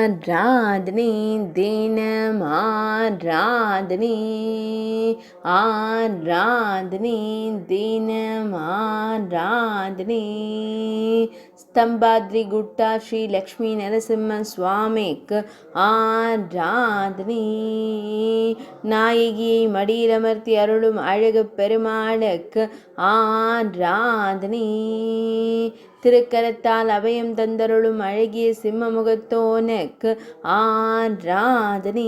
ஆராதனை தினம் ஆராதனை ஆராதனை தினம் ஆராதனை ஸ்தம்பாத்ரி குட்டா ஸ்ரீ லக்ஷ்மி நரசிம்ம சுவாமிக்கு ஆராதனை நாயகியை மடியிலமர்த்தி அருளும் அழகு பெருமாளுக்கு ஆராதனை திருக்கரத்தால் அபயம் தந்தருளும் அழகிய சிம்மமுகத்தோனுக்கு ஆராதனை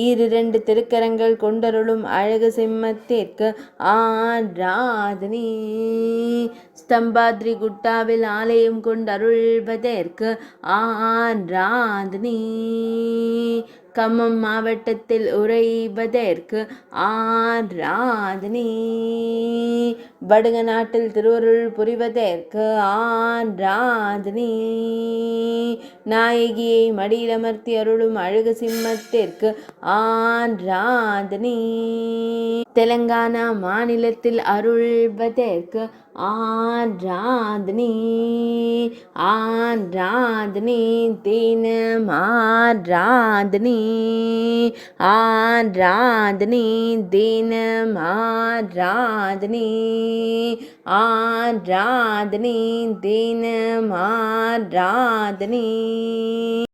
ஈரிரண்டு திருக்கரங்கள் கொண்டருளும் அழகு சிம்மத்திற்கு ஆராதனை ஸ்தம்பாத்ரி குட்டாவில் ஆலயம் கொண்டருள்வதற்கு ஆராதனை கம்மம் மாவட்டத்தில் உறைவதற்கு ஆராதனை வடுக நாட்டில் திருவருள் புரிவதற்கு ஆராதனை நாயகியை மடியிலமர்த்தி அருளும் அழகு சிம்மத்திற்கு ஆராதனை தெலங்கானா மாநிலத்தில் அருள்வதற்கு ஆராதனை ஆராதனை தினம் ஆராதனை ஆராதனை தினம் ஆராதனை ஆராதனை தினம் ஆராதனை